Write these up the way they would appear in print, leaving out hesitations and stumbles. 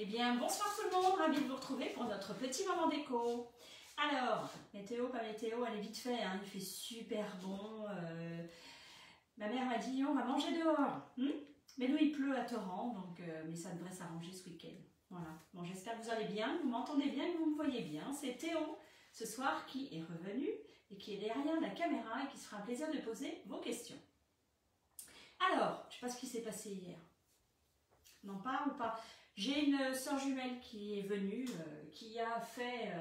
Eh bien, bonsoir tout le monde, ravi de vous retrouver pour notre petit moment déco. Alors, météo, pas météo, allez vite fait, hein, il fait super bon. Ma mère m'a dit, on va manger dehors. Mais nous, il pleut à torrent, donc, mais ça devrait s'arranger ce week-end. Voilà, bon, j'espère que vous allez bien, vous m'entendez bien, que vous me voyez bien. C'est Théo, ce soir, qui est revenu et qui est derrière la caméra et qui se fera un plaisir de poser vos questions. Alors, je ne sais pas ce qui s'est passé hier. On en parle ou pas? J'ai une sœur jumelle qui est venue, qui a fait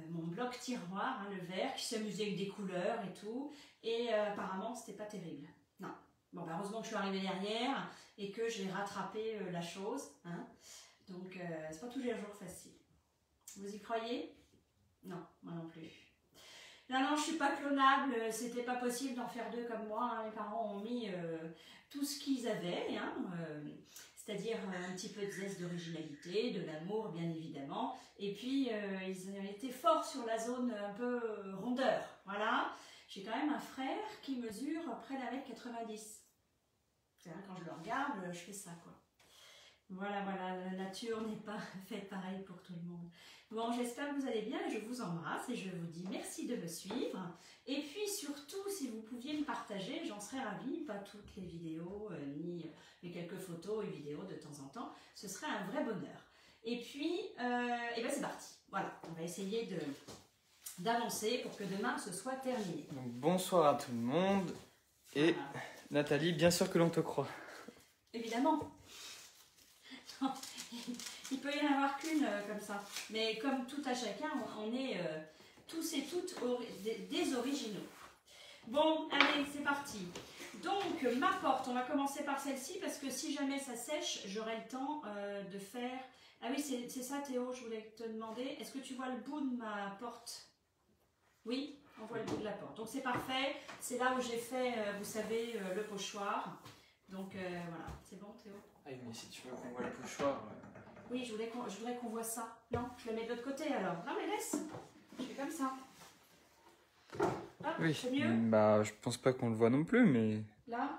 mon bloc tiroir, hein, le verre, qui s'amusait avec des couleurs et tout. Et apparemment, c'était pas terrible. Non. Bon, bah, heureusement que je suis arrivée derrière et que j'ai rattrapé la chose. Hein. Donc, c'est pas tous les jours facile. Vous y croyez? Non, moi non plus. Non, je suis pas clonable, c'était pas possible d'en faire deux comme moi. Hein. Mes parents ont mis tout ce qu'ils avaient, hein, c'est-à-dire un petit peu de zeste d'originalité, de l'amour bien évidemment, et puis ils ont été forts sur la zone un peu rondeur. Voilà, j'ai quand même un frère qui mesure près d'1,90 m. Quand je le regarde, je fais ça quoi. Voilà, la nature n'est pas faite pareil pour tout le monde. Bon, j'espère que vous allez bien, je vous embrasse et je vous dis merci de me suivre. Et puis surtout, si vous pouviez me partager, j'en serais ravie, pas toutes les vidéos, ni les quelques photos et vidéos de temps en temps, ce serait un vrai bonheur. Et puis, et ben c'est parti. Voilà, on va essayer d'avancer pour que demain ce soit terminé. Donc, bonsoir à tout le monde. Et voilà. Nathalie, bien sûr que l'on te croit. Évidemment. Non, il peut y en avoir qu'une comme ça. Mais comme tout à chacun, on est tous et toutes des originaux. Bon, allez, c'est parti. Donc, ma porte, on va commencer par celle-ci parce que si jamais ça sèche, j'aurai le temps de faire... Ah oui, c'est ça Théo, je voulais te demander. Est-ce que tu vois le bout de ma porte? Oui, on voit le bout de la porte. Donc c'est parfait. C'est là où j'ai fait, vous savez, le pochoir. Donc voilà, c'est bon Théo? Ah oui, mais si tu veux qu'on voit le pochoir... Oui, je voudrais qu'on voit ça. Non, je le mets de l'autre côté alors. Non mais laisse, je fais comme ça. Hop, oui, c'est mieux? Bah, je pense pas qu'on le voit non plus, mais... Là?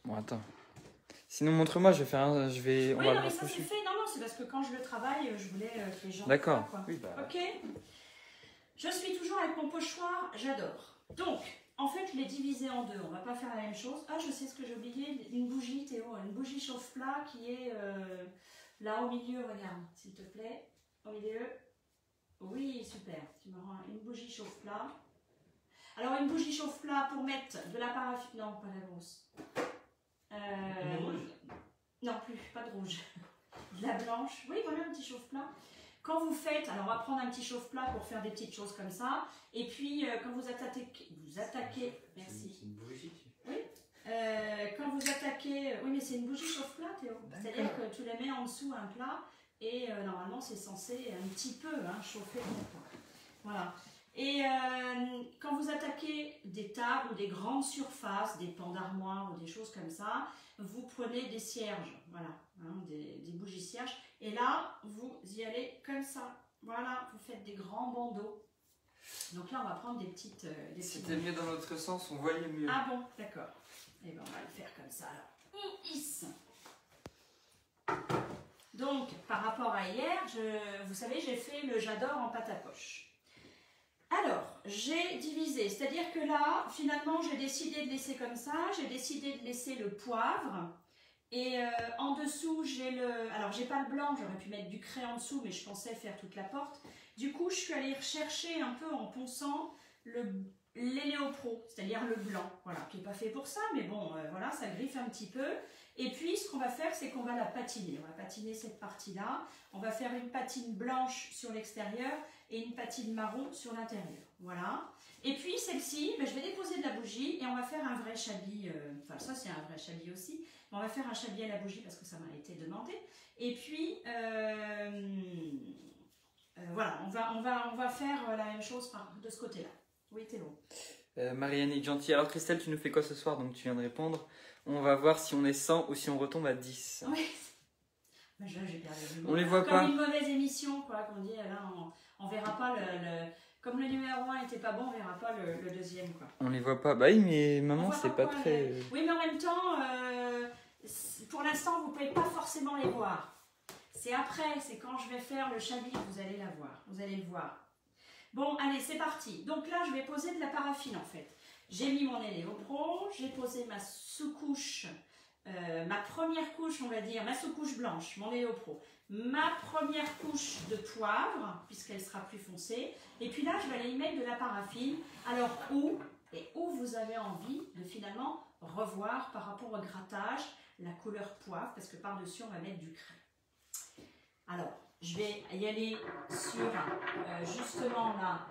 Bon, attends. Sinon, montre-moi, je vais faire un... Oui, on va non, le mais ça rapprocher. c'est fait. Non, c'est parce que quand je le travaille, je voulais que les gens... D'accord. Oui, bah... Ok. Je suis toujours avec mon pochoir, j'adore. Donc, en fait, je l'ai divisé en deux. On va pas faire la même chose. Ah, je sais ce que j'ai oublié. Une bougie, Théo. Une bougie chauffe-plat qui est là au milieu. Regarde, s'il te plaît. Au milieu. Oui, super. Tu me rends une bougie chauffe-plat. Alors, une bougie chauffe-plat pour mettre de la paraffine. Non, pas la grosse. Une rouge? Non, plus. Pas de rouge. De la blanche. Oui, voilà un petit chauffe-plat. Quand vous faites, alors on va prendre un petit chauffe-plat pour faire des petites choses comme ça. Et puis quand vous attaquez, merci. C'est une bougie. Oui. Quand vous attaquez, oui mais c'est une bougie chauffe-plat Théo. C'est-à-dire que tu la mets en dessous un plat et normalement c'est censé un petit peu chauffer ton plat. Voilà. Et quand vous attaquez des tables ou des grandes surfaces, des pans d'armoire ou des choses comme ça, vous prenez des cierges, voilà, des bougies cierges, et là, vous y allez comme ça. Voilà, vous faites des grands bandeaux. Donc là, on va prendre des petites... C'était mieux dans l'autre sens, on voyait mieux. Ah bon, d'accord. Et bien, on va le faire comme ça, alors. On hisse. Donc, par rapport à hier, vous savez, j'ai fait le j'adore en pâte à poche. Alors, j'ai divisé, c'est-à-dire que là, finalement, j'ai décidé de laisser comme ça, j'ai décidé de laisser le poivre, et en dessous, j'ai le... Alors, j'ai pas le blanc, j'aurais pu mettre du craie en dessous, mais je pensais faire toute la porte. Du coup, je suis allée rechercher un peu en ponçant l'Héléopro, c'est-à-dire le blanc, voilà, qui n'est pas fait pour ça, mais bon, voilà, ça griffe un petit peu. Et puis, ce qu'on va faire, c'est qu'on va la patiner. On va patiner cette partie-là. On va faire une patine blanche sur l'extérieur et une patine marron sur l'intérieur. Voilà. Et puis, celle-ci, je vais déposer de la bougie et on va faire un vrai chablis. Enfin, ça, c'est un vrai chablis aussi. Mais on va faire un chablis à la bougie parce que ça m'a été demandé. Et puis, voilà, on va faire la même chose de ce côté-là. Oui, Théo. Marianne est gentille. Alors, Christelle, tu nous fais quoi ce soir? Donc, tu viens de répondre. On va voir si on est 100 ou si on retombe à 10. Oui. J'ai perdu le on les voit pas. Comme une mauvaise émission, quoi, qu'on dit, là, on verra pas Comme le numéro 1 était pas bon, on verra pas le deuxième, quoi. On les voit pas. Bah oui, mais maman, c'est pas très... Oui, mais en même temps, pour l'instant, vous ne pouvez pas forcément les voir. C'est après, c'est quand je vais faire le chablis que vous allez la voir. Vous allez le voir. Bon, allez, c'est parti. Donc là, je vais poser de la paraffine en fait. J'ai mis mon Eléo-Pro, j'ai posé ma sous-couche, ma première couche, on va dire, ma sous-couche blanche, mon Eléo-Pro, ma première couche de poivre, puisqu'elle sera plus foncée. Et puis là, je vais aller y mettre de la paraffine. Alors où vous avez envie de finalement revoir par rapport au grattage la couleur poivre, parce que par-dessus, on va mettre du craie. Alors, je vais y aller sur justement là,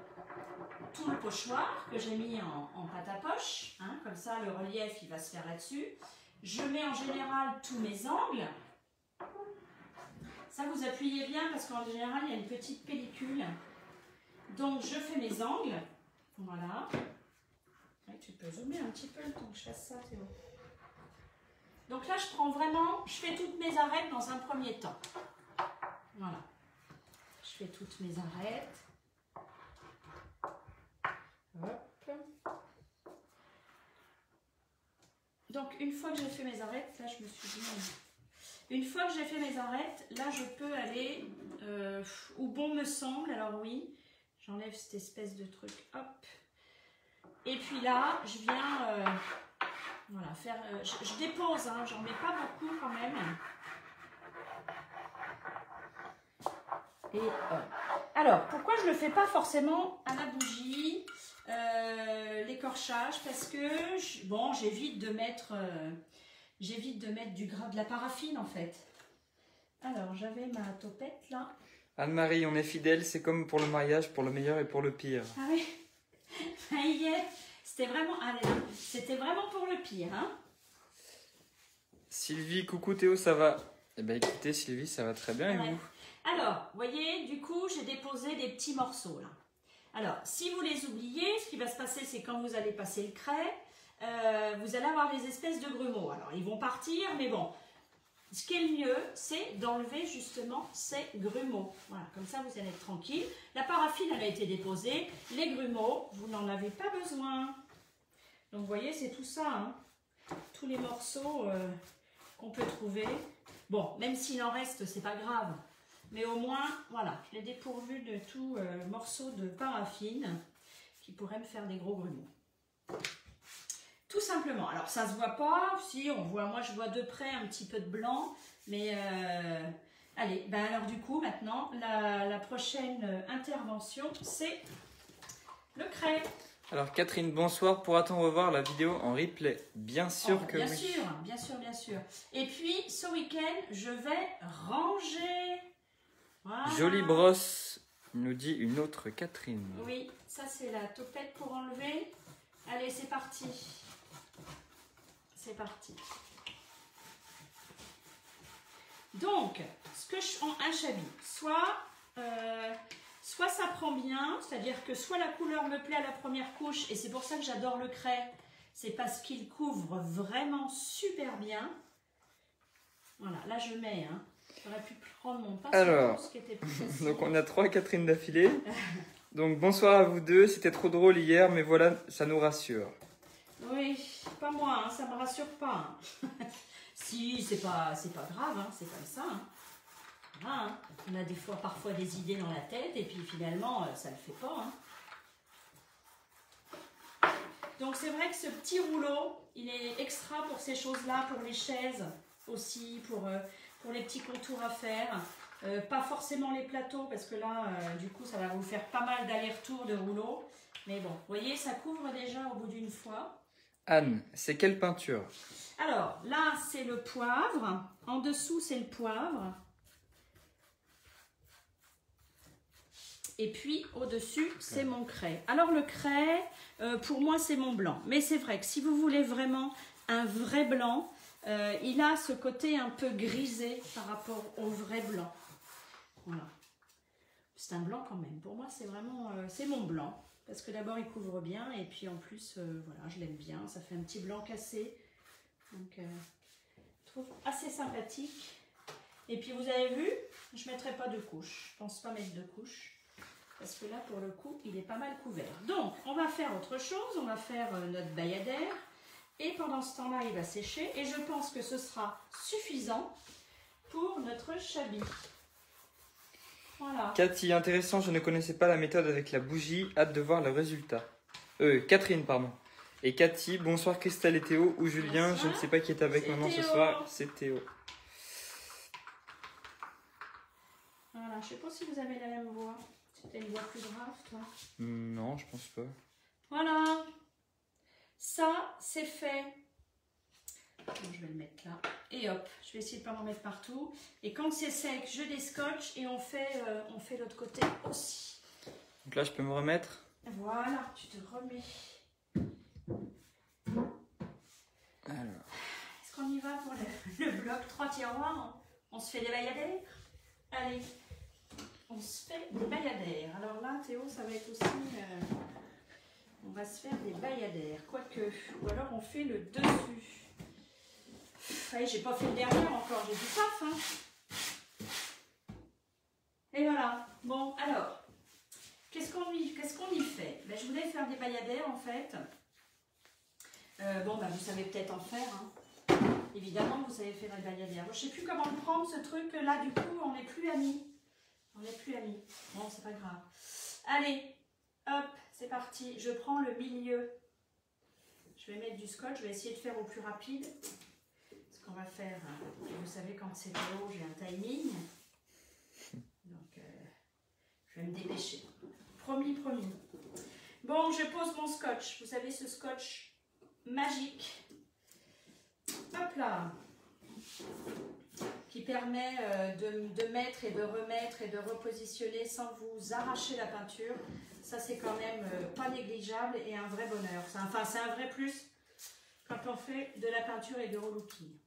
tout le pochoir que j'ai mis en pâte à poche. Hein, comme ça, le relief, il va se faire là-dessus. Je mets en général tous mes angles. Ça, vous appuyez bien parce qu'en général, il y a une petite pellicule. Donc, je fais mes angles. Voilà. Ouais, tu peux zoomer un petit peu le temps que je fasse ça, Théo. Donc là, je prends vraiment, je fais toutes mes arêtes dans un premier temps. Voilà. Je fais toutes mes arêtes. Hop. Donc, une fois que j'ai fait mes arêtes, là, je me suis dit... Une fois que j'ai fait mes arêtes, là, je peux aller où bon me semble. Alors oui, j'enlève cette espèce de truc. Hop. Et puis là, je viens... voilà, faire... je dépose, hein, j'en mets pas beaucoup quand même. Et, alors, pourquoi je ne le fais pas forcément à la bougie, l'écorchage? Parce que, bon, j'évite de mettre de la paraffine en fait. Alors, j'avais ma topette là. Anne-Marie, on est fidèle, c'est comme pour le mariage, pour le meilleur et pour le pire. Ah oui, hier, c'était vraiment, c'était vraiment pour le pire. Hein. Sylvie, coucou Théo, ça va? Eh bien écoutez Sylvie, ça va très bien et vous? Alors, vous voyez, du coup, j'ai déposé des petits morceaux là. Alors, si vous les oubliez, ce qui va se passer, c'est quand vous allez passer le craie, vous allez avoir des espèces de grumeaux. Alors, ils vont partir, mais bon, ce qui est le mieux, c'est d'enlever justement ces grumeaux. Voilà, comme ça, vous allez être tranquille. La paraffine, elle a été déposée. Les grumeaux, vous n'en avez pas besoin. Donc, vous voyez, c'est tout ça, hein. Tous les morceaux qu'on peut trouver. Bon, même s'il en reste, c'est pas grave. Mais au moins, voilà, je l'ai dépourvu de tout morceau de paraffine qui pourrait me faire des gros grumeaux. Tout simplement. Alors, ça se voit pas. Si, on voit, moi, je vois de près un petit peu de blanc. Mais, allez, ben alors du coup, maintenant, la prochaine intervention, c'est le craie. Alors, Catherine, bonsoir. Pourra-t-on revoir la vidéo en replay? Bien sûr que bien oui. Sûr, bien sûr, bien sûr. Et puis, ce week-end, je vais ranger. Voilà. Jolie brosse, nous dit une autre Catherine. Oui, ça c'est la topette pour enlever. Allez, c'est parti. C'est parti. Donc, ce que je en un chablis, soit ça prend bien, c'est-à-dire que soit la couleur me plaît à la première couche, et c'est pour ça que j'adore le craie, c'est parce qu'il couvre vraiment super bien. Voilà, là je mets, hein. J'aurais pu prendre mon pinceau. Alors, ce qui était plus facile. Donc on a 3 Catherine d'affilée. Donc bonsoir à vous deux, c'était trop drôle hier, mais voilà, ça nous rassure. Oui, pas moi, hein, ça me rassure pas. Hein. Si, c'est pas grave, hein, c'est comme ça. Hein. Voilà, hein. On a parfois des idées dans la tête et puis finalement, ça le fait pas. Hein. Donc c'est vrai que ce petit rouleau, il est extra pour ces choses-là, pour les chaises aussi, pour les petits contours à faire. Pas forcément les plateaux parce que là, du coup, ça va vous faire pas mal d'allers-retours de rouleau. Mais bon, vous voyez, ça couvre déjà au bout d'une fois. Anne, c'est quelle peinture? Alors, là, c'est le poivre. En dessous, c'est le poivre. Et puis, au-dessus, c'est mon craie. Alors, le craie, pour moi, c'est mon blanc. Mais c'est vrai que si vous voulez vraiment un vrai blanc, il a ce côté un peu grisé par rapport au vrai blanc. Voilà. C'est un blanc quand même. Pour moi, c'est vraiment c'est mon blanc. Parce que d'abord, il couvre bien. Et puis, en plus, voilà, je l'aime bien. Ça fait un petit blanc cassé. Donc, je trouve assez sympathique. Et puis, vous avez vu, je ne mettrai pas de couche. Je ne pense pas mettre de couche. Parce que là, pour le coup, il est pas mal couvert. Donc, on va faire autre chose. On va faire notre bayadère. Et pendant ce temps-là, il va sécher. Et je pense que ce sera suffisant pour notre chablis. Voilà. Cathy, intéressant, je ne connaissais pas la méthode avec la bougie. Hâte de voir le résultat. Catherine, pardon. Et Cathy, bonsoir Christelle et Théo ou Julien, Bonsoir. je ne sais pas qui est avec C'est maman ce Théo. soir, c'est Théo. Voilà, je ne sais pas si vous avez la même voix. C'était une voix plus grave, toi. Non, je pense pas. Voilà. Ça, c'est fait. Donc, je vais le mettre là. Et hop, je vais essayer de ne pas m'en mettre partout. Et quand c'est sec, je déscotche et on fait l'autre côté aussi. Donc là, je peux me remettre. Voilà, tu te remets. Alors. Est-ce qu'on y va pour le bloc 3 tiroirs? On se fait des bayadères? Allez, on se fait des bayadères. Alors là, Théo, ça va être aussi... on va se faire des bayadères, quoique. Ou alors on fait le dessus. Allez, j'ai pas fait le dernier encore, j'ai du taf, hein. Et voilà. Bon, alors, qu'est-ce qu'on y fait? Ben, je voulais faire des bayadères, en fait. Bon, ben, vous savez peut-être en faire, hein. Évidemment, vous savez faire des bayadères. Je sais plus comment le prendre, ce truc. Là, du coup, on n'est plus amis. On n'est plus amis. Bon, c'est pas grave. Allez, hop, c'est parti. Je prends le milieu. Je vais mettre du scotch. Je vais essayer de faire au plus rapide. Ce qu'on va faire, vous savez, quand c'est Théo, j'ai un timing. Donc, je vais me dépêcher. Promis, promis. Bon, je pose mon scotch. Vous savez, ce scotch magique. Hop là. Qui permet de mettre et de remettre et de repositionner sans vous arracher la peinture. Ça, c'est quand même pas négligeable et un vrai bonheur. Enfin, c'est un vrai plus quand on fait de la peinture et du relooking.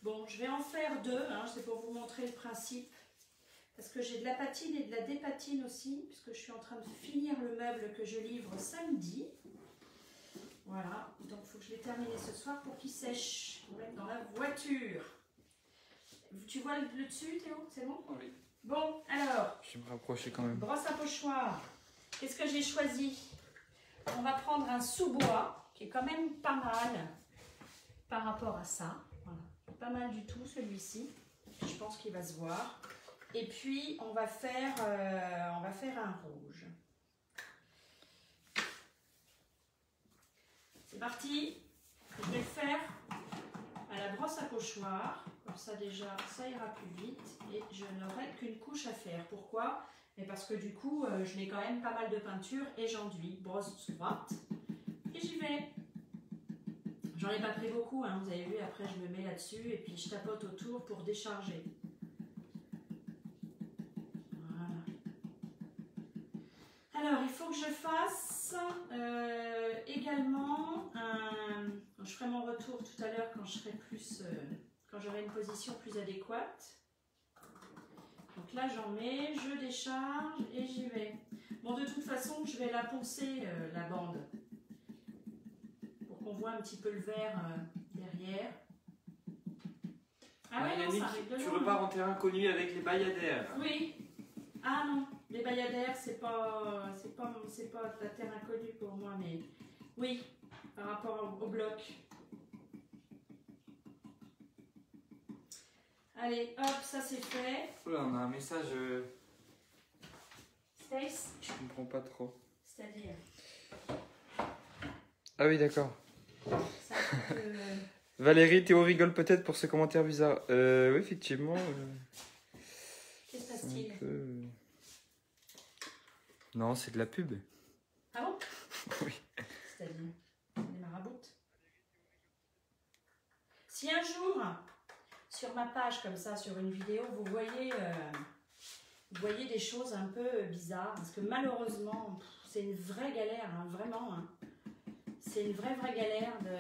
Bon, je vais en faire deux, hein, c'est pour vous montrer le principe. Parce que j'ai de la patine et de la dépatine aussi, puisque je suis en train de finir le meuble que je livre samedi. Voilà, donc il faut que je l'ai terminé ce soir pour qu'il sèche. On va mettre dans la voiture. Tu vois le dessus, Théo? C'est bon? Oui. Bon, alors, Je vais me rapprocher quand même. brosse à pochoir. Qu'est-ce que j'ai choisi? On va prendre un sous-bois, qui est quand même pas mal par rapport à ça. Voilà. Pas mal du tout, celui-ci. Je pense qu'il va se voir. Et puis, on va faire un rouge. C'est parti. Je vais le faire à la brosse à pochoir. Comme ça, déjà, ça ira plus vite. Et je n'aurai qu'une couche à faire. Pourquoi? Mais parce que du coup, je mets quand même pas mal de peinture et j'enduis. Brosse droite. Et j'y vais. J'en ai pas pris beaucoup, hein. Vous avez vu, après je me mets là-dessus et puis je tapote autour pour décharger. Voilà. Alors, il faut que je fasse également un... Je ferai mon retour tout à l'heure quand je serai plus... quand j'aurai une position plus adéquate. Donc là, j'en mets, je décharge et j'y vais. Bon, de toute façon, je vais la poncer, la bande. Pour qu'on voit un petit peu le vert derrière. Ah ouais, non, Yannick, ça arrive de tu loin. repars en terrain connu avec les bayadères. Oui. Ah non, les bayadères, c'est pas la terre inconnue pour moi, mais oui, par rapport au bloc. Allez, hop, ça c'est fait. Oula, on a un message. Stace, Je comprends pas trop. c'est-à-dire Ah oui, d'accord. ça peut... Valérie, Théo rigole peut-être pour ce commentaire bizarre. Oui, effectivement. Qu'est-ce qui se C'est passe-t-il? un peu... Non, c'est de la pub. Ah bon? Oui. C'est-à-dire des maraboutes. Si un jour, sur ma page comme ça, sur une vidéo, vous voyez des choses un peu bizarres, parce que malheureusement, c'est une vraie galère, hein, vraiment. Hein. C'est une vraie galère de...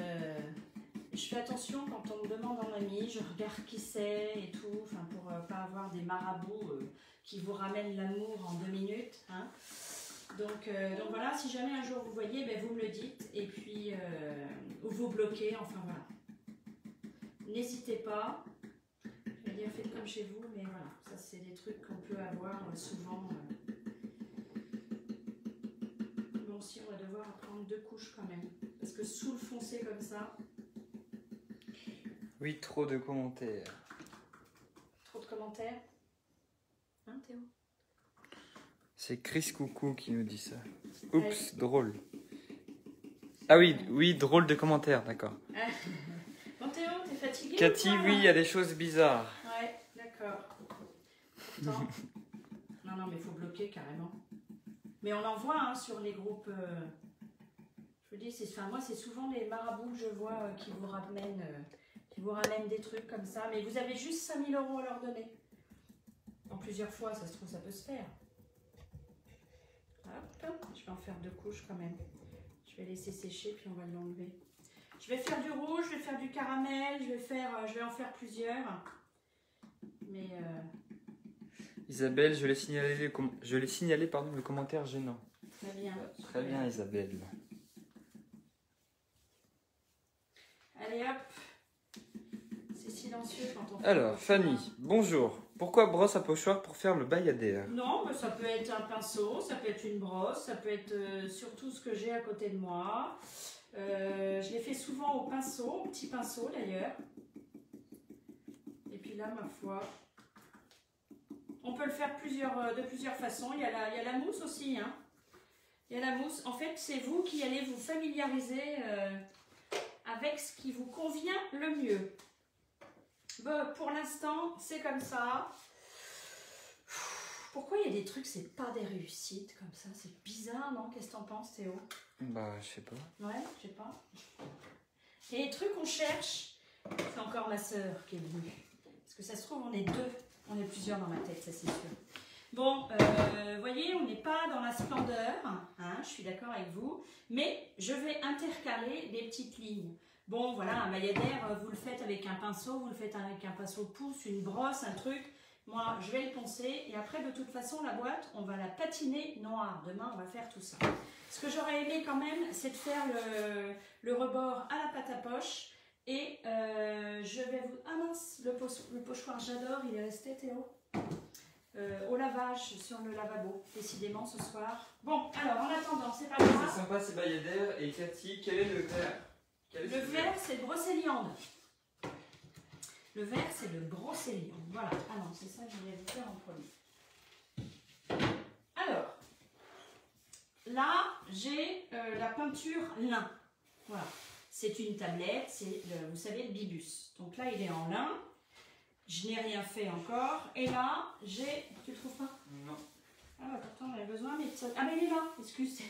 Je fais attention quand on me demande en ami, je regarde qui c'est et tout, enfin pour pas avoir des marabouts qui vous ramènent l'amour en 2 minutes. Hein. Donc voilà, si jamais un jour vous voyez, ben vous me le dites et puis ou vous bloquez, enfin voilà. N'hésitez pas, je vais dire faites comme chez vous, mais voilà, ça c'est des trucs qu'on peut avoir souvent. Bon, si on va devoir prendre 2 couches quand même. Parce que sous le foncé comme ça, Oui, trop de commentaires. trop de commentaires. Hein, Théo? C'est Chris Coucou qui nous dit ça. Oups, drôle. Ah oui, oui, drôle de commentaires, d'accord. Bon Théo, t'es fatigué? Cathy, ou pas, oui, il y a des choses bizarres. Ouais, d'accord. Pourtant. Non, mais il faut bloquer carrément. Mais on en voit hein, sur les groupes. Je vous dis, moi, c'est souvent les marabouts que je vois qui vous ramènent des trucs comme ça. Mais vous avez juste 5 000 € à leur donner. En plusieurs fois, ça se trouve, ça peut se faire. Hop, je vais en faire 2 couches quand même. Je vais laisser sécher, puis on va l'enlever. Je vais faire du rouge, je vais faire du caramel, je vais en faire plusieurs. Mais Isabelle, je l'ai signalé, pardon, le commentaire gênant. très bien. Très bien, Isabelle. Allez hop. C'est silencieux quand on fait. Alors, Fanny, bonjour. Pourquoi brosse à pochoir pour faire le bayadère? Non, mais ça peut être un pinceau, ça peut être une brosse, ça peut être surtout ce que j'ai à côté de moi. Je les fais souvent au pinceau, au petit pinceau d'ailleurs. Et puis là, ma foi, on peut le faire de plusieurs façons. Il y a la mousse aussi. Hein. Il y a la mousse. En fait, c'est vous qui allez vous familiariser avec ce qui vous convient le mieux. Bon, pour l'instant, c'est comme ça. Pourquoi il y a des trucs, c'est pas des réussites comme ça? C'est bizarre, non? Qu'est-ce que t'en penses, Théo? Bah, je sais pas. Ouais, je sais pas. Et les trucs qu'on cherche, c'est encore ma sœur qui est venue. Parce que ça se trouve, on est deux. On est plusieurs dans ma tête, ça c'est sûr. Bon, vous voyez, on n'est pas dans la splendeur, hein, je suis d'accord avec vous, mais je vais intercaler des petites lignes. Bon, voilà, un bayadère, vous le faites avec un pinceau, vous le faites avec un pinceau pouce, une brosse, un truc. Moi, je vais le poncer et après, de toute façon, la boîte, on va la patiner noire. Demain, on va faire tout ça. Ce que j'aurais aimé quand même, c'est de faire le rebord à la pâte à poche. Et je vais vous... Ah mince, le pochoir, j'adore, il est resté, Théo au lavage sur le lavabo, décidément ce soir. Bon, alors en attendant, c'est pas grave. C'est sympa ces bayadères. Et Cathy, quel est le vert? Le vert, c'est le brocéliande. Le vert, c'est le brocéliande. Voilà. Ah non, c'est ça que je voulais vous faire en premier. Alors, là, j'ai la peinture lin. Voilà. C'est une tablette, c'est, vous savez, le Bibus. Donc là, il est en lin. Je n'ai rien fait encore. Et là, j'ai... Tu le trouves pas? Non. Ah, pourtant, j'avais besoin, mais... Ah, mais il est là, excuse.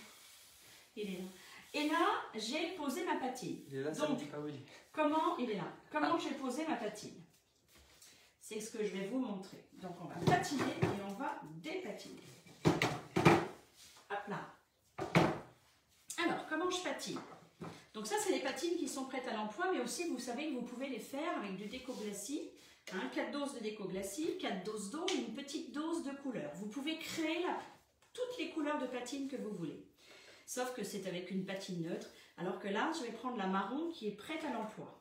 Il est là. Et là, j'ai posé ma patine. Il est là, donc, ah oui. comment il est là? Comment j'ai posé ma patine? C'est ce que je vais vous montrer. Donc, on va patiner et on va dépatiner. Hop là. Alors, comment je patine? Donc ça, c'est les patines qui sont prêtes à l'emploi, mais aussi, vous savez que vous pouvez les faire avec du déco glacis. 4 doses de déco glacis, 4 doses d'eau et une petite dose de couleur. Vous pouvez créer toutes les couleurs de patine que vous voulez. Sauf que c'est avec une patine neutre, alors que là, je vais prendre la marron qui est prête à l'emploi.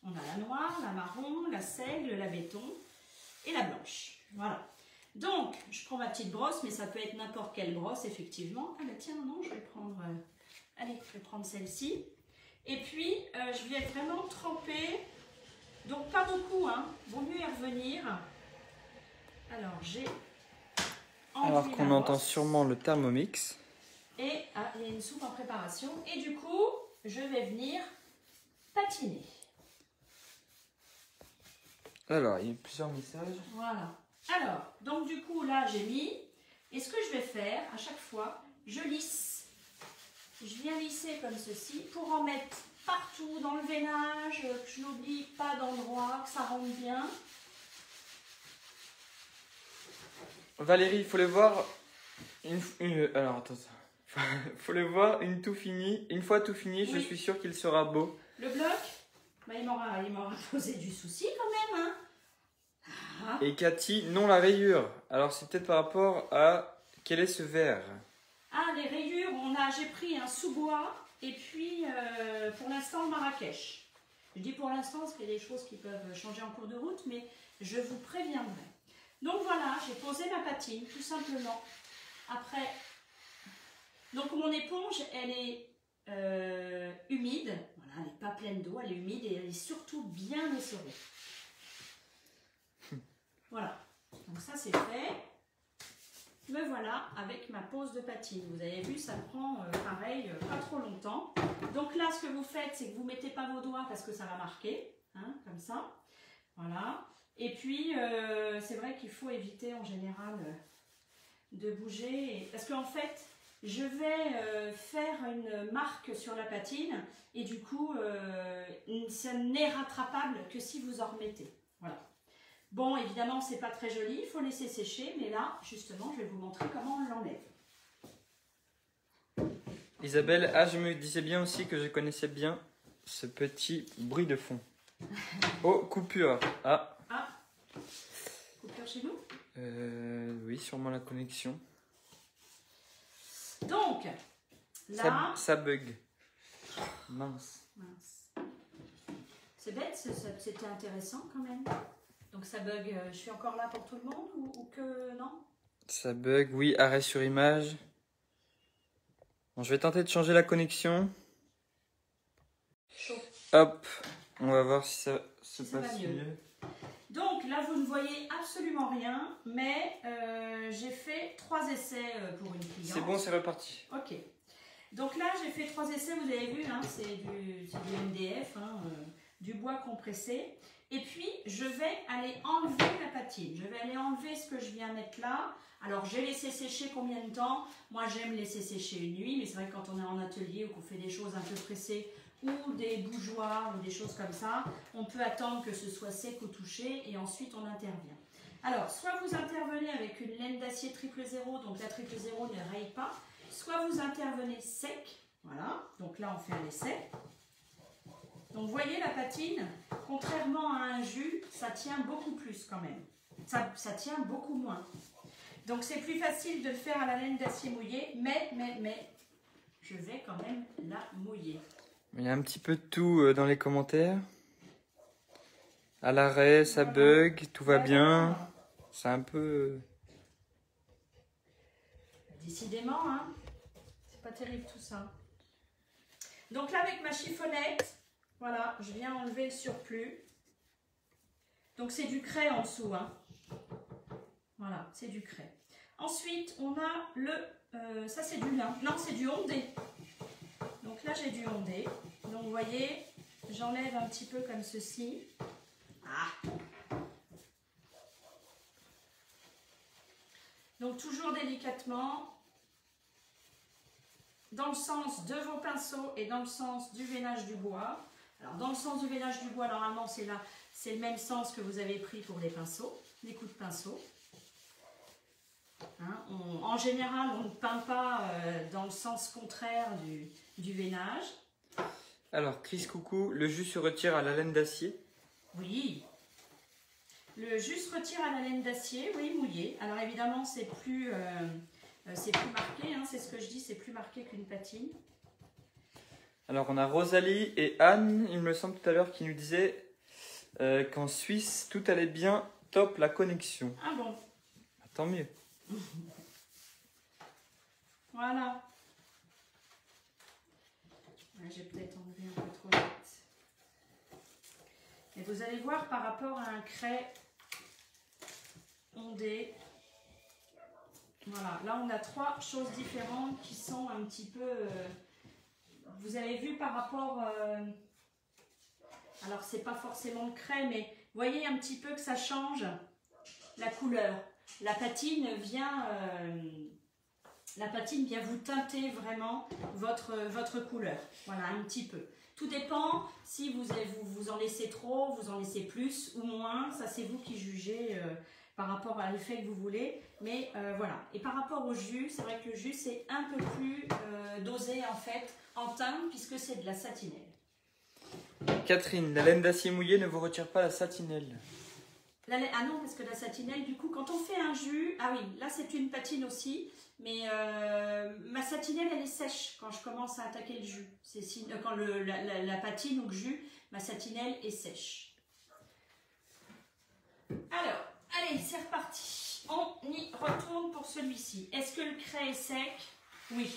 On a la noire, la marron, la seigle, la béton et la blanche. Voilà. Donc, je prends ma petite brosse, mais ça peut être n'importe quelle brosse, effectivement. Ah bah tiens, non, je vais prendre... allez, je vais prendre celle-ci. Et puis, je vais vraiment tremper... Donc, pas beaucoup, hein. Vaut mieux y revenir. Alors, j'ai... Alors qu'on entend sûrement le Thermomix. Et il y a une soupe en préparation. Et du coup, je vais venir patiner. Alors, il y a plusieurs messages. Voilà. Alors, donc du coup, là, j'ai mis. Et ce que je vais faire, à chaque fois, je lisse. Je viens lisser comme ceci pour en mettre partout dans le veinage, que je n'oublie pas d'endroit, que ça rentre bien. Valérie, il faut les voir alors attends, faut les voir une fois tout fini, oui. Je suis sûre qu'il sera beau. Le bloc, bah, il m'aura posé du souci quand même, hein. Ah. Et Cathy, non la rayure. Alors c'est peut-être par rapport à quel est ce verre. Ah, les rayures, j'ai pris un sous-bois et puis pour l'instant le Marrakech. Je dis pour l'instant parce qu'il y a des choses qui peuvent changer en cours de route, mais je vous préviendrai. Donc voilà, j'ai posé ma patine, tout simplement. Après, donc mon éponge, elle est humide. Voilà, elle n'est pas pleine d'eau, elle est humide et elle est surtout bien essorée. Voilà, donc ça c'est fait. Me voilà avec ma pose de patine. Vous avez vu, ça prend pareil, pas trop longtemps. Donc là, ce que vous faites, c'est que vous ne mettez pas vos doigts parce que ça va marquer, hein, comme ça. Voilà. Et puis, c'est vrai qu'il faut éviter en général de bouger. Parce qu'en fait, je vais faire une marque sur la patine et du coup, ça n'est rattrapable que si vous en remettez. Voilà. Bon, évidemment, c'est pas très joli, il faut laisser sécher, mais là, justement, je vais vous montrer comment on l'enlève. Isabelle, je me disais bien aussi que je connaissais bien ce petit bruit de fond. Oh, coupure. Ah, coupure chez nous? Oui, sûrement la connexion. Donc, là... Ça bug. Mince. C'est bête, c'était intéressant quand même. Donc ça bug, je suis encore là pour tout le monde ou que non? Ça bug, oui, arrêt sur image. Bon, je vais tenter de changer la connexion. Chaud. Hop, on va voir si ça se ça passe va mieux. mieux. Donc là, vous ne voyez absolument rien, mais j'ai fait 3 essais pour une cliente. C'est bon, c'est reparti. Ok. Donc là, j'ai fait 3 essais, vous avez vu, hein, c'est du MDF, hein, du bois compressé. Et puis, je vais aller enlever la patine. Je vais aller enlever ce que je viens mettre là. Alors, j'ai laissé sécher combien de temps? Moi, j'aime laisser sécher une nuit, mais c'est vrai que quand on est en atelier ou qu'on fait des choses un peu pressées ou des bougeoirs ou des choses comme ça, on peut attendre que ce soit sec au toucher et ensuite on intervient. Alors, soit vous intervenez avec une laine d'acier 000, donc la 000 ne raye pas, soit vous intervenez sec, voilà, donc là on fait un essai. Donc vous voyez la patine, contrairement à un jus, ça tient beaucoup plus quand même. Ça tient beaucoup moins. Donc c'est plus facile de le faire à la laine d'acier mouillée, mais je vais quand même la mouiller. Il y a un petit peu de tout dans les commentaires. À l'arrêt, ça bug, tout va bien. C'est un peu... Décidément, hein. C'est pas terrible tout ça. Donc là avec ma chiffonnette, voilà, je viens enlever le surplus. Donc c'est du craie en dessous, hein. Voilà, c'est du craie. Ensuite, on a le... ça c'est du lin. Non, c'est du ondé. Donc là j'ai du ondé. Donc vous voyez, j'enlève un petit peu comme ceci. Ah. Donc toujours délicatement, dans le sens de vos pinceaux et dans le sens du veinage du bois. Alors dans le sens du veinage du bois, normalement c'est là, c'est le même sens que vous avez pris pour les pinceaux, les coups de pinceau. Hein, en général, on ne peint pas dans le sens contraire du veinage. Alors, Chris, coucou, le jus se retire à la laine d'acier? Oui. Le jus se retire à la laine d'acier, oui, mouillé. Alors évidemment, c'est plus marqué, hein, c'est ce que je dis, c'est plus marqué qu'une patine. Alors, on a Rosalie et Anne, il me semble tout à l'heure, qui nous disaient qu'en Suisse, tout allait bien, top la connexion. Ah bon? Bah, tant mieux. Voilà. Ouais, j'ai peut-être enlevé un peu trop vite. Et vous allez voir par rapport à un craie ondé. Voilà, là on a 3 choses différentes qui sont un petit peu... vous avez vu par rapport... alors c'est pas forcément le craie, mais voyez un petit peu que ça change la couleur. La patine vient vous teinter vraiment votre couleur. Voilà, un petit peu. Tout dépend si vous en laissez trop, vous en laissez plus ou moins. Ça, c'est vous qui jugez par rapport à l'effet que vous voulez. Mais voilà. Et par rapport au jus, c'est vrai que le jus, c'est un peu plus dosé en fait en teinte puisque c'est de la satinelle. Catherine, la laine d'acier mouillé ne vous retire pas la satinelle? Ah non, parce que la satinelle, du coup, quand on fait un jus... Ah oui, là, c'est une patine aussi. Mais ma satinelle, elle est sèche quand je commence à attaquer le jus. Quand la patine ou le jus, ma satinelle est sèche. Alors, allez, c'est reparti. On y retourne pour celui-ci. Est-ce que le craie est sec? Oui.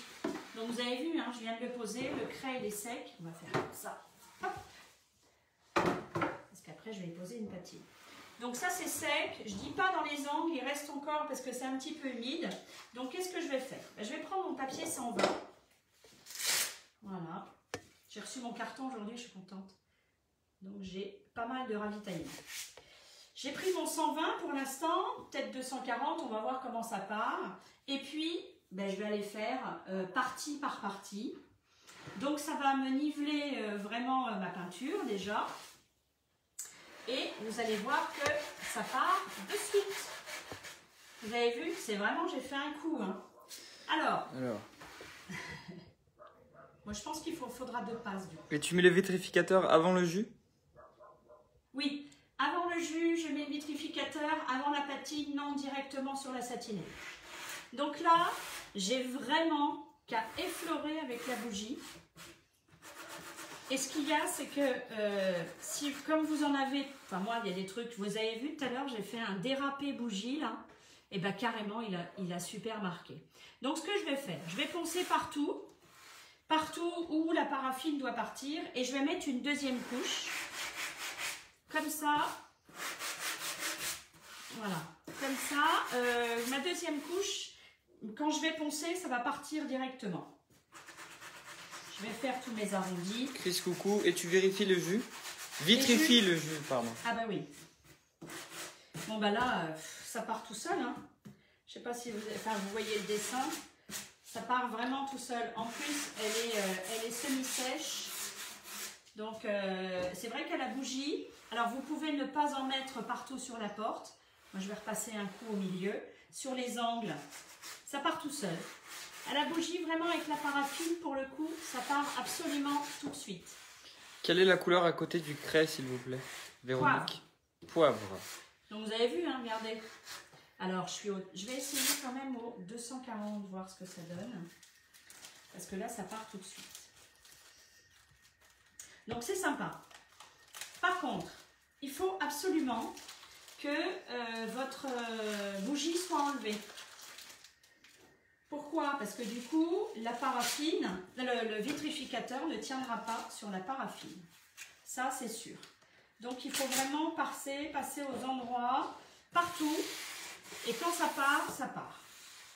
Donc vous avez vu, hein, je viens de le poser, le craie il est sec. On va faire comme ça. Hop. Parce qu'après je vais y poser une patine. Donc ça c'est sec, je dis pas dans les angles, il reste encore parce que c'est un petit peu humide. Donc qu'est-ce que je vais faire? Je vais prendre mon papier 120. Voilà. J'ai reçu mon carton aujourd'hui, je suis contente. Donc j'ai pas mal de ravitaillement. J'ai pris mon 120 pour l'instant, peut-être 240, on va voir comment ça part. Et puis, je vais aller faire partie par partie. Donc ça va me niveler vraiment ma peinture déjà. Et vous allez voir que ça part de suite. Vous avez vu, c'est vraiment, j'ai fait un coup. Hein. Alors. Moi je pense qu'il faudra 2 passes. Du coup. Et tu mets le vitrificateur avant le jus? Oui. Avant le jus, je mets le vitrificateur, avant la patine, non, directement sur la satinée. Donc là, j'ai vraiment qu'à effleurer avec la bougie. Et ce qu'il y a, c'est que si, comme vous en avez, enfin moi, il y a des trucs, vous avez vu tout à l'heure, j'ai fait un dérapé bougie là, et bien carrément, il a super marqué. Donc ce que je vais faire, je vais poncer partout où la paraffine doit partir, et je vais mettre une deuxième couche. Comme ça, voilà, comme ça, ma deuxième couche, quand je vais poncer, ça va partir directement. Je vais faire tous mes arrondis. Chris, coucou, et tu vérifies le jus? Vitrifie le jus, pardon. Ah bah oui. Bon bah là, ça part tout seul, hein. Je sais pas si vous voyez le dessin, ça part vraiment tout seul. En plus, elle est semi-sèche. Donc c'est vrai qu'à la bougie, alors vous pouvez ne pas en mettre partout sur la porte. Moi je vais repasser un coup au milieu. Sur les angles, ça part tout seul. À la bougie, vraiment avec la paraffine, pour le coup, ça part absolument tout de suite. Quelle est la couleur à côté du craie, s'il vous plaît, Véronique? Poivre. Donc vous avez vu, hein, regardez. Alors je vais essayer quand même au 240, voir ce que ça donne. Parce que là, ça part tout de suite. Donc c'est sympa. Par contre, il faut absolument que votre bougie soit enlevée. Pourquoi? Parce que du coup, la paraffine, le vitrificateur ne tiendra pas sur la paraffine. Ça, c'est sûr. Donc il faut vraiment passer aux endroits, partout. Et quand ça part, ça part.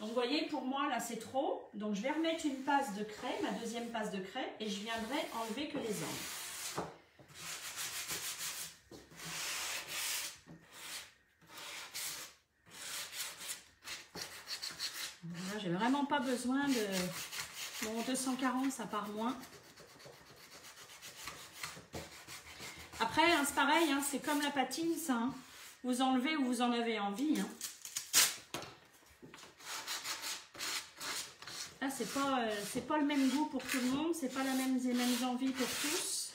Donc vous voyez, pour moi, là, c'est trop. Donc je vais remettre une passe de craie, ma deuxième passe de craie, et je viendrai enlever que les angles. Là, j'ai vraiment pas besoin de... Bon, 240, ça part moins. Après, hein, c'est pareil, hein, c'est comme la patine, ça. Hein. Vous enlevez où vous en avez envie. Hein. Là, c'est pas le même goût pour tout le monde, c'est pas les mêmes envies pour tous.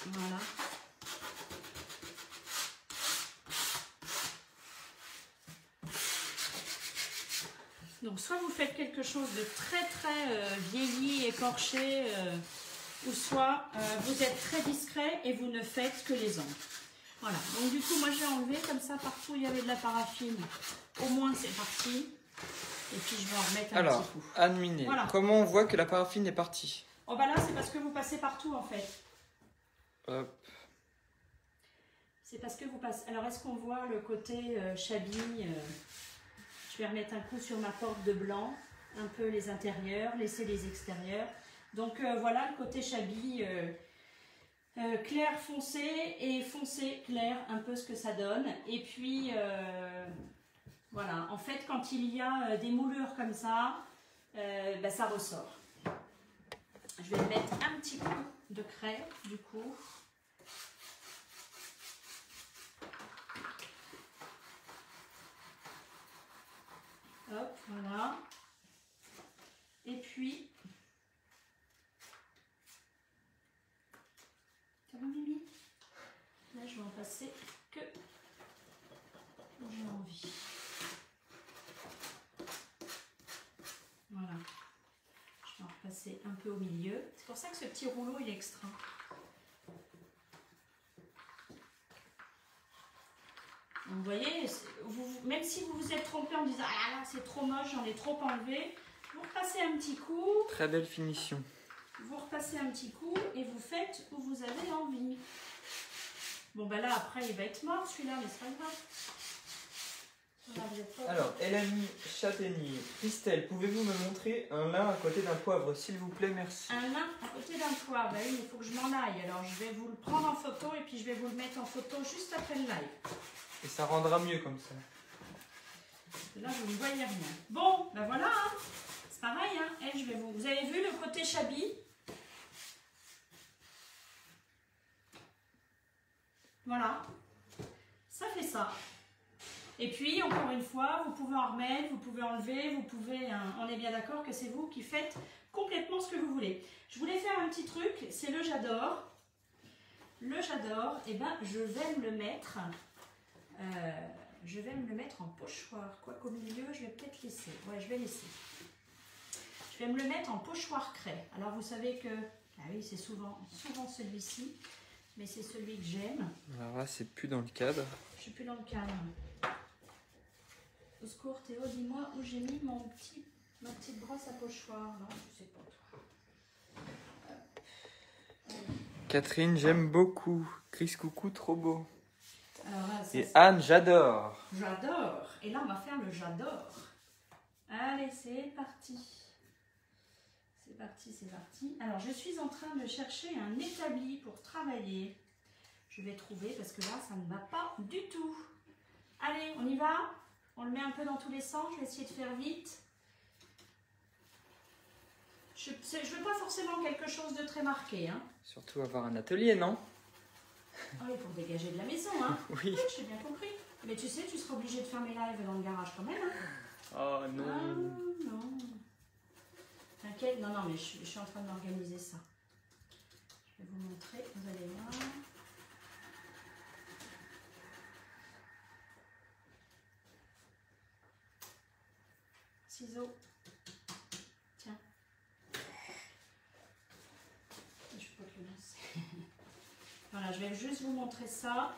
Voilà. Donc, soit vous faites quelque chose de très vieilli, écorché, ou soit vous êtes très discret et vous ne faites que les angles. Voilà. Donc, du coup, moi, j'ai enlevé comme ça partout où il y avait de la paraffine. Au moins, c'est parti. Et puis, je vais en remettre un petit coup. Alors, Anne-Miné, voilà. Comment on voit que la paraffine est partie? Oh, bah là, c'est parce que vous passez partout, en fait. Hop. C'est parce que vous passez... Alors, est-ce qu'on voit le côté chablis Je vais remettre un coup sur ma porte de blanc, un peu les intérieurs, laisser les extérieurs. Donc voilà le côté chablis clair foncé et foncé clair, un peu ce que ça donne. Et puis voilà, en fait quand il y a des moulures comme ça, ça ressort. Je vais mettre un petit coup de craie du coup. Hop, voilà. Et puis, ça va Mimi? Là, je vais en passer que où j'ai envie. Voilà. Je vais en repasser un peu au milieu. C'est pour ça que ce petit rouleau, il est extra. Donc, vous voyez, même si vous vous êtes trompé en disant ah là c'est trop moche, j'en ai trop enlevé, vous repassez un petit coup. Très belle finition. Vous repassez un petit coup et vous faites où vous avez envie. Bon ben là après il va être mort celui-là, mais c'est pas grave. Voilà, vous êtes pas... Alors, Elanie Châtaignier. Christelle, pouvez-vous me montrer un lin à côté d'un poivre, s'il vous plaît, merci. Un lin à côté d'un poivre, ben oui, il faut que je m'en aille. Alors je vais vous le prendre en photo et puis je vais vous le mettre en photo juste après le live. Et ça rendra mieux comme ça. Là vous ne voyez rien. Bon, ben voilà, hein. C'est pareil, hein. Elle, je vais vous avez vu le côté chabi? Voilà, ça fait ça. Et puis, encore une fois, vous pouvez en remettre, vous pouvez enlever, vous pouvez... on est bien d'accord que c'est vous qui faites complètement ce que vous voulez. Je voulais faire un petit truc, c'est le j'adore. Le j'adore, et ben je vais me le mettre... en pochoir. Quoi qu'au milieu, je vais peut-être laisser. Ouais, je vais laisser. Je vais me le mettre en pochoir craie. Alors, vous savez que... Ah oui, c'est souvent celui-ci. Mais c'est celui que j'aime. Alors là, c'est plus dans le cadre. Je suis plus dans le cadre. Au secours, Théo, dis-moi où j'ai mis ma petite brosse à pochoir. Non, je sais pas. Catherine, j'aime beaucoup. Chris, coucou, trop beau. Alors là, ça, et Anne, j'adore. J'adore. Et là, on va faire le j'adore. Allez, c'est parti. C'est parti, c'est parti. Alors, je suis en train de chercher un établi pour travailler. Je vais trouver parce que là, ça ne va pas du tout. Allez, on y va? On le met un peu dans tous les sens. Je vais essayer de faire vite. Je ne veux pas forcément quelque chose de très marqué. Hein. Surtout avoir un atelier, non? Ah oui, pour dégager de la maison. Hein. Oui. J'ai bien compris. Mais tu sais, tu seras obligé de faire mes lives dans le garage quand même. Hein. Oh non. Ah, non. T'inquiète, non, mais je suis en train de m'organiser ça. Je vais vous montrer, vous allez voir. Ciseaux. Tiens. Je peux pas te le lancer. Voilà, je vais juste vous montrer ça.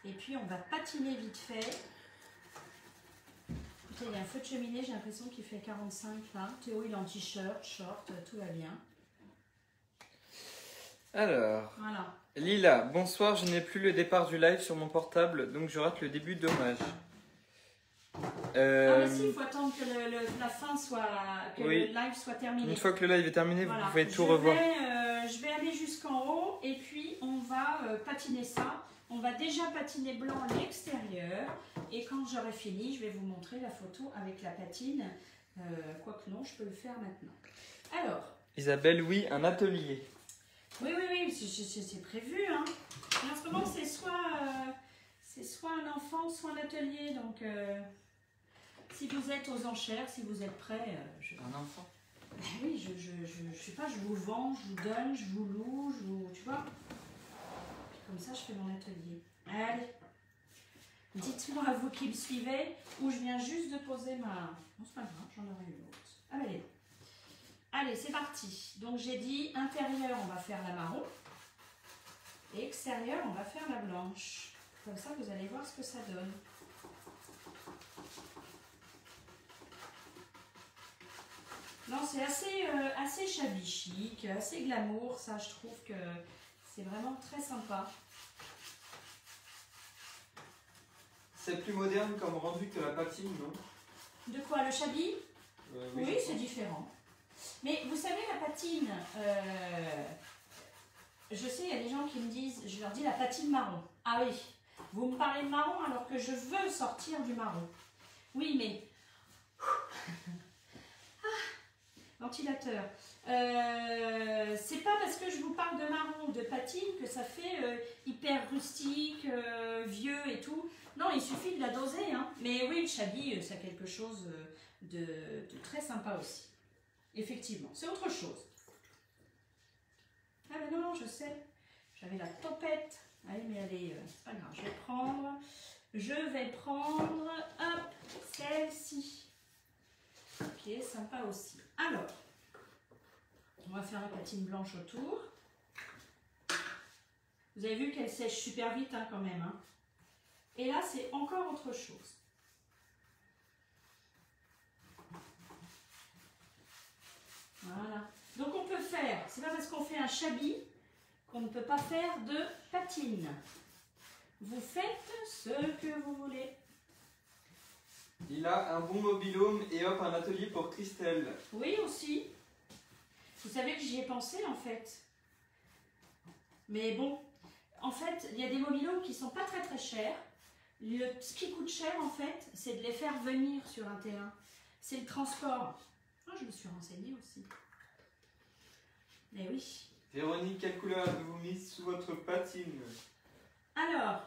Et puis on va patiner vite fait. Écoutez, il y a un feu de cheminée, j'ai l'impression qu'il fait 45 là. Théo il est en t-shirt, short, tout va bien. Alors, voilà. Lila, bonsoir, je n'ai plus le départ du live sur mon portable, donc je rate le début, dommage. Ah mais si, il faut attendre que la fin soit, que oui. le live soit terminé. Une fois que le live est terminé, voilà. vous pouvez tout revoir. Je vais aller jusqu'en haut et puis on va patiner ça. On va déjà patiner blanc à l'extérieur et quand j'aurai fini, je vais vous montrer la photo avec la patine. Quoique non, je peux le faire maintenant. Alors. Isabelle, oui, un atelier. Oui, c'est prévu. Hein. Mais en ce moment, c'est soit un enfant, soit un atelier. Donc, si vous êtes aux enchères, si vous êtes prêts... Un enfant. Ben oui, je sais pas, je vous vends, je vous donne, je vous loue, tu vois. Comme ça, je fais mon atelier. Allez, dites-moi à vous qui me suivez, où je viens juste de poser ma... Non, c'est pas grave, j'en aurai une autre. Allez, allez, c'est parti. Donc, j'ai dit intérieur, on va faire la marron. Et extérieur, on va faire la blanche. Comme ça, vous allez voir ce que ça donne. Non, c'est assez shabby chic, assez glamour. Ça, je trouve que c'est vraiment très sympa. C'est plus moderne comme rendu que la patine, non? De quoi, le shabby? Oui, c'est pense. différent. Mais vous savez, la patine, je sais, il y a des gens qui me disent, je leur dis la patine marron. Ah oui, vous me parlez de marron alors que je veux sortir du marron. Oui, mais... Ventilateur. C'est pas parce que je vous parle de marron ou de patine que ça fait hyper rustique, vieux et tout. Non, il suffit de la doser. Hein. Mais oui, le shabby, c'est quelque chose de très sympa aussi. Effectivement, c'est autre chose. Ah ben non, je sais. J'avais la topette. Allez, mais allez, c'est pas grave. Je vais prendre, hop, celle-ci. Qui est sympa aussi. Alors, on va faire la patine blanche autour. Vous avez vu qu'elle sèche super vite hein, quand même. Hein. Et là, c'est encore autre chose. Voilà. Donc on peut faire, c'est pas parce qu'on fait un chablis qu'on ne peut pas faire de patine. Vous faites ce que vous voulez. Il a un bon mobil-home et hop, un atelier pour Christelle. Oui, aussi. Vous savez que j'y ai pensé en fait. Mais bon, en fait, il y a des mobil-homes qui sont pas très très chers. Ce qui coûte cher en fait, c'est de les faire venir sur un terrain. C'est le transport. Ah, je me suis renseignée aussi. Mais oui. Véronique, quelle couleur avez-vous mis sous votre patine? Alors,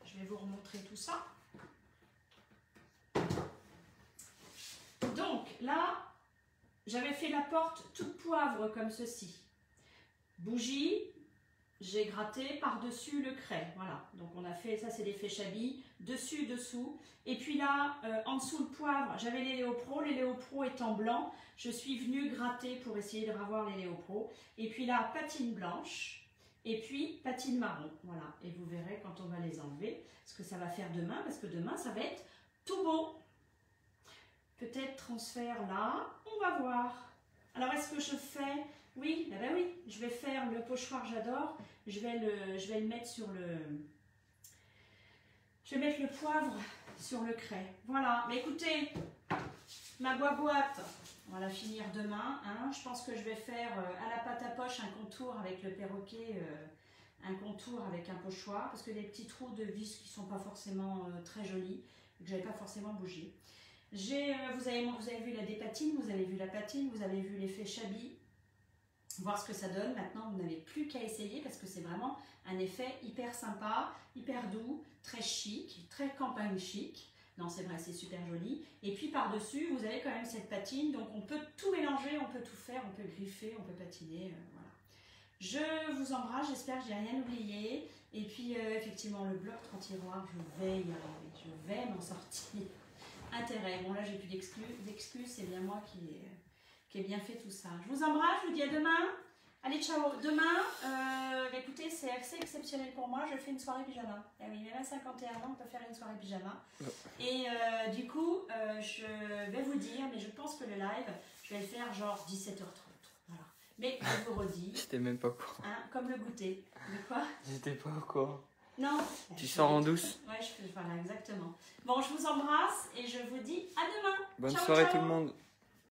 je vais vous remontrer tout ça. Donc là, j'avais fait la porte toute poivre comme ceci. Bougie, j'ai gratté par-dessus le craie. Voilà, donc on a fait, ça c'est l'effet chablis, dessus, dessous. Et puis là, en dessous le poivre, j'avais les Léopro. Les Léopro étant blancs, je suis venue gratter pour essayer de ravoir les Léopro. Et puis là, patine blanche. Et puis patine marron. Voilà, et vous verrez quand on va les enlever ce que ça va faire demain, parce que demain ça va être tout beau. Peut-être transfert là, on va voir. Alors est-ce que je fais... Oui, ben oui, je vais faire le pochoir, j'adore. Je vais le mettre sur le... Je vais mettre le poivre sur le craie. Voilà, mais écoutez, ma boîte, on va la finir demain. Hein. Je pense que je vais faire à la pâte à poche un contour avec le perroquet, un contour avec un pochoir, parce que les petits trous de vis qui ne sont pas forcément très jolis, que je n'avais pas forcément bougé. Vous avez vu la dépatine, vous avez vu la patine, vous avez vu l'effet chablis. Voir ce que ça donne. Maintenant, vous n'avez plus qu'à essayer parce que c'est vraiment un effet hyper sympa, hyper doux, très chic, très campagne chic. Non, c'est vrai, c'est super joli. Et puis par-dessus, vous avez quand même cette patine. Donc, on peut tout mélanger, on peut tout faire, on peut griffer, on peut patiner. Voilà. Je vous embrasse, j'espère que j'ai rien oublié. Et puis, effectivement, le bloc 3 tiroirs, je vais y arriver. Je vais m'en sortir. Intérêt. Bon, là, j'ai plus d'excuses. C'est bien moi qui ai bien fait tout ça. Je vous embrasse, je vous dis à demain. Allez, ciao. Demain, écoutez, c'est assez exceptionnel pour moi. Je fais une soirée pyjama. Eh oui, même à 51 ans, on peut faire une soirée pyjama. Et du coup, je vais vous dire, mais je pense que le live, je vais le faire genre 17h30. Voilà. Mais je vous redis. J'étais même pas au courant. Hein, comme le goûter. De quoi? J'étais pas au courant. Non. Tu sors en douce? Ouais, voilà, exactement. Bon, je vous embrasse et je vous dis à demain. Bonne ciao, soirée ciao. tout le monde.